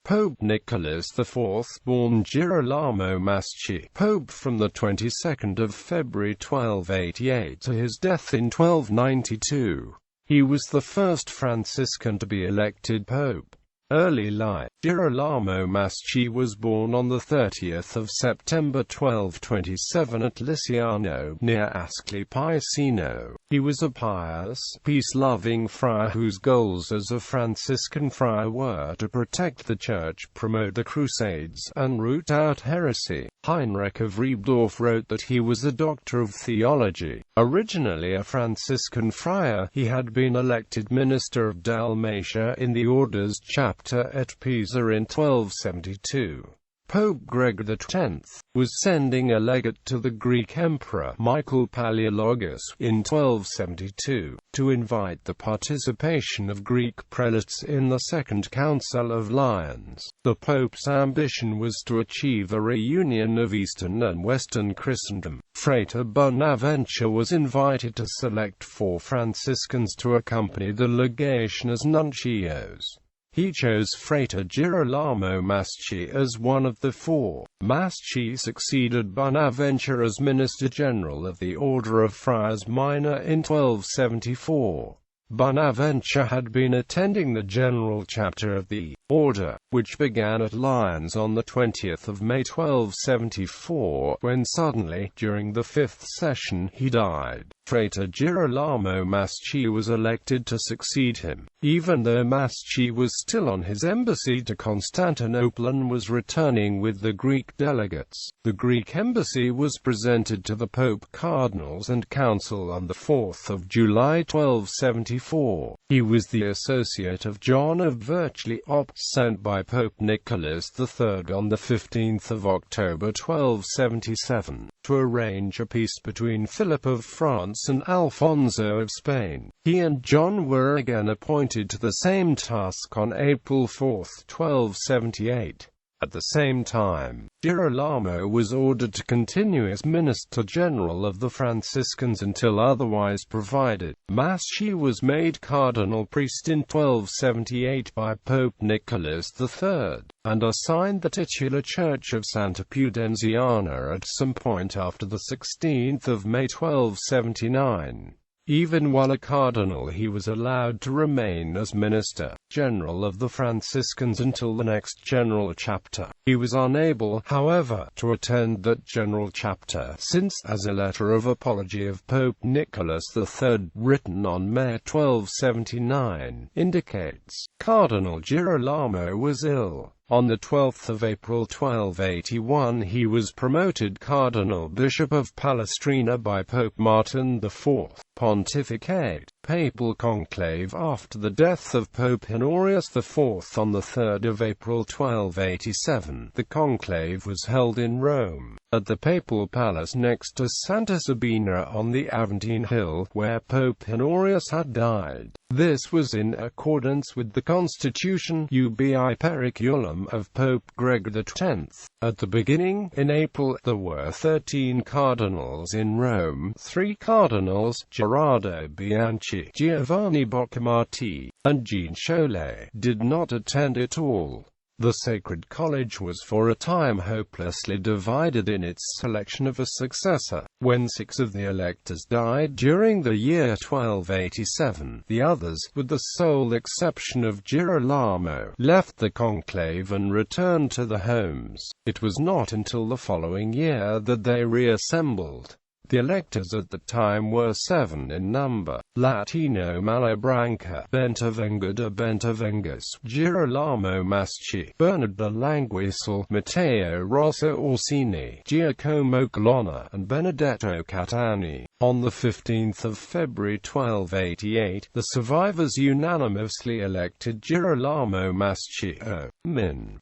Pope Nicholas IV, born Girolamo Masci, Pope from the 22nd of February 1288 to his death in 1292. He was the first Franciscan to be elected Pope. Early life. Girolamo Masci was born on the 30th of September 1227 at Liciano, near Ascoli Piceno. He was a pious, peace-loving friar whose goals as a Franciscan friar were to protect the Church, promote the Crusades, and root out heresy. Heinrich of Riebdorf wrote that he was a doctor of theology. Originally a Franciscan friar, he had been elected minister of Dalmatia in the Order's chapter at Pisa in 1272. Pope Gregory X was sending a legate to the Greek Emperor Michael Palaeologus in 1272 to invite the participation of Greek prelates in the Second Council of Lyons. The Pope's ambition was to achieve a reunion of Eastern and Western Christendom. Frater Bonaventure was invited to select 4 Franciscans to accompany the legation as nuncios. He chose Frater Girolamo Masci as one of the 4. Masci succeeded Bonaventure as Minister General of the Order of Friars Minor in 1274. Bonaventure had been attending the General Chapter of the Order, which began at Lyons on the 20th of May 1274, when suddenly, during the 5th session, he died. Frater Girolamo Masci was elected to succeed him, even though Masci was still on his embassy to Constantinople and was returning with the Greek delegates. The Greek embassy was presented to the Pope, cardinals and council on the 4th of July 1274. He was the associate of John of virtually sent by Pope Nicholas III on the 15th of October 1277, to arrange a peace between Philip of France and Alfonso of Spain. He and John were again appointed to the same task on April 4, 1278. At the same time, Girolamo was ordered to continue as Minister General of the Franciscans until otherwise provided. Masci was made cardinal priest in 1278 by Pope Nicholas III, and assigned the titular church of Santa Pudenziana at some point after the 16th of May 1279. Even while a cardinal, he was allowed to remain as Minister General of the Franciscans until the next General Chapter. He was unable, however, to attend that General Chapter, since, as a letter of apology of Pope Nicholas III, written on May 1279, indicates, Cardinal Girolamo was ill. On the 12th of April 1281 he was promoted Cardinal Bishop of Palestrina by Pope Martin IV. Pontificate. Papal Conclave. After the death of Pope Honorius IV on the 3rd of April 1287, the conclave was held in Rome, at the Papal Palace next to Santa Sabina on the Aventine Hill, where Pope Honorius had died. This was in accordance with the Constitution Ubi Periculum of Pope Gregory X. At the beginning, in April, there were 13 cardinals in Rome. 3 cardinals, Gerardo Bianchi, Giovanni Boccamati, and Jean Cholet, did not attend at all. The Sacred College was for a time hopelessly divided in its selection of a successor. When 6 of the electors died during the year 1287, the others, with the sole exception of Girolamo, left the conclave and returned to their homes. It was not until the following year that they reassembled. The electors at the time were 7 in number: Latino Malabranca, Bentavenga de Bentavengas, Girolamo Masci, Bernard de Languisel, Matteo Rosa Orsini, Giacomo Colonna, and Benedetto Catani. On the 15th of February 1288, the survivors unanimously elected Girolamo Masci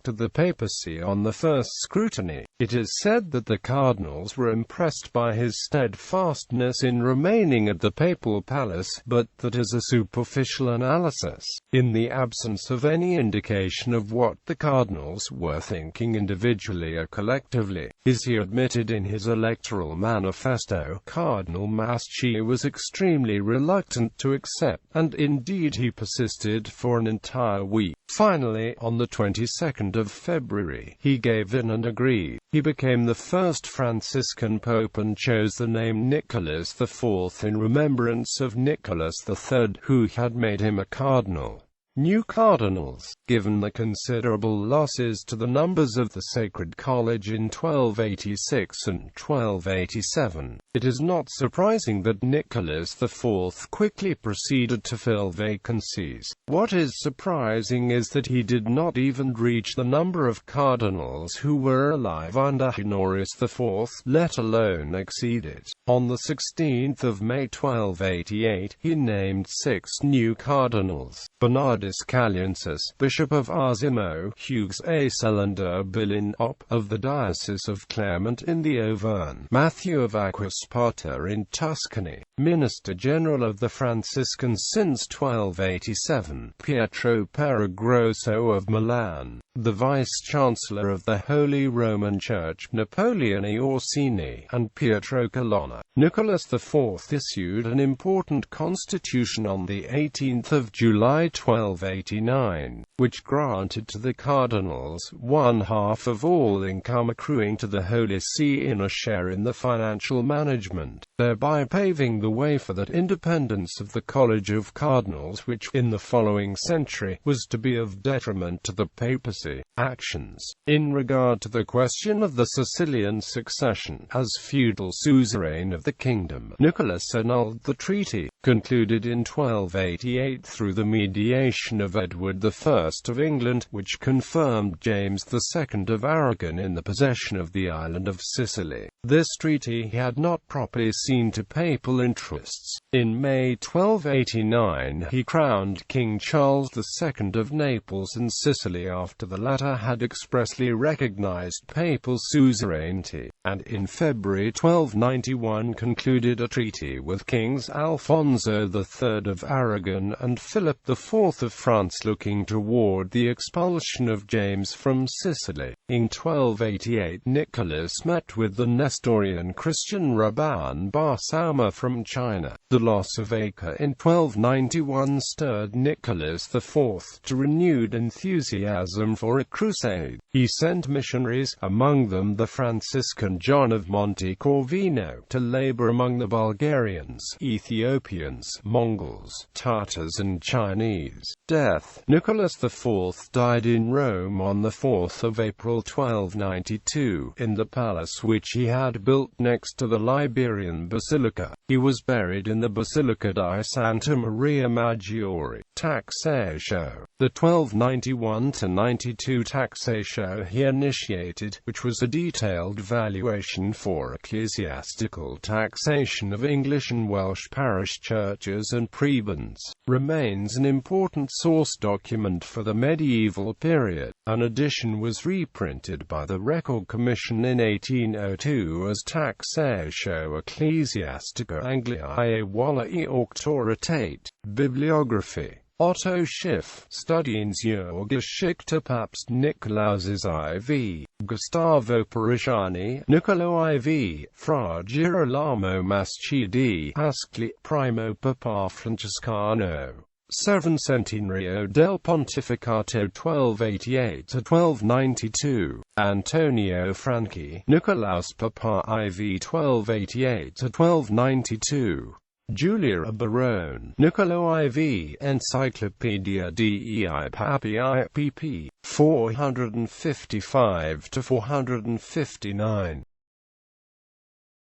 to the papacy on the first scrutiny. It is said that the cardinals were impressed by his steadfastness in remaining at the papal palace Nicholas, but that is a superficial analysis, in the absence of any indication of what the cardinals were thinking individually or collectively, is he admitted in his electoral manifesto. Cardinal Masci was extremely reluctant to accept, and indeed he persisted for an entire week. Finally, on the 22nd of February, he gave in and agreed. He became the first Franciscan pope and chose the name Nicholas IV in remembrance of Nicholas III, who had made him a cardinal. New cardinals, given the considerable losses to the numbers of the Sacred College in 1286 and 1287, it is not surprising that Nicholas IV quickly proceeded to fill vacancies. What is surprising is that he did not even reach the number of cardinals who were alive under Honorius IV, let alone exceed it. On the 16th of May 1288, he named 6 new cardinals: Bernardus Calliensis, Bishop of Arzimo; Hugues A. Celander Bilin-Op, of the Diocese of Clermont in the Auvergne; Matthew of Acquasparta in Tuscany, Minister General of the Franciscans since 1287; Pietro Peregroso of Milan, the Vice-Chancellor of the Holy Roman Church; Napoleon Orsini, and Pietro Colonna. Nicholas IV issued an important constitution on the 18th of July 1289, which granted to the cardinals 1/2 of all income accruing to the Holy See in a share in the financial management, thereby paving the way for that independence of the College of Cardinals which, in the following century, was to be of detriment to the papacy. Actions. In regard to the question of the Sicilian succession, as feudal suzerain of the kingdom, Nicholas annulled the treaty, concluded in 1288 through the mediation of Edward I of England, which confirmed James II of Aragon in the possession of the island of Sicily. This treaty had not properly seen to papal interests. In May 1289 he crowned King Charles II of Naples and Sicily after the latter had expressly recognized papal suzerainty, and in February 1291 concluded a treaty with Kings Alfonso III of Aragon and Philip IV of France, looking toward the expulsion of James from Sicily. In 1288 Nicholas met with the Nestorian Christian Rabban Bar Sauma from China. The loss of Acre in 1291 stirred Nicholas IV to renewed enthusiasm for a crusade. He sent missionaries, among them the Franciscan John of Monte Corvino, to labor among the Bulgarians, Ethiopians, Mongols, Tartars and Chinese. Death. Nicholas IV died in Rome on the 4th of April 1292, in the palace which he had built next to the Liberian Basilica. He was buried in the Basilica di Santa Maria Maggiore. Taxatio. The 1291–92 taxatio he initiated, which was a detailed valuation for ecclesiastical taxation of English and Welsh parish churches and prebends, remains an important source document for the medieval period. An edition was reprinted by the Record Commission in 1802 as Taxatio Ecclesiastica Angliae Wallae Auctoritate. Bibliography. Otto Schiff, Studiengeschichte Papst Nikolauses IV, Gustavo Parisiani, Niccolo IV, Fra Girolamo Masci di Ascoli, Primo Papa Francescano. Sevencentenario del Pontificate 1288–1292, Antonio Franchi, Nicolaus Papa IV 1288–1292. Julia Barone, Niccolo IV, Encyclopedia dei Papi pp. 455–459.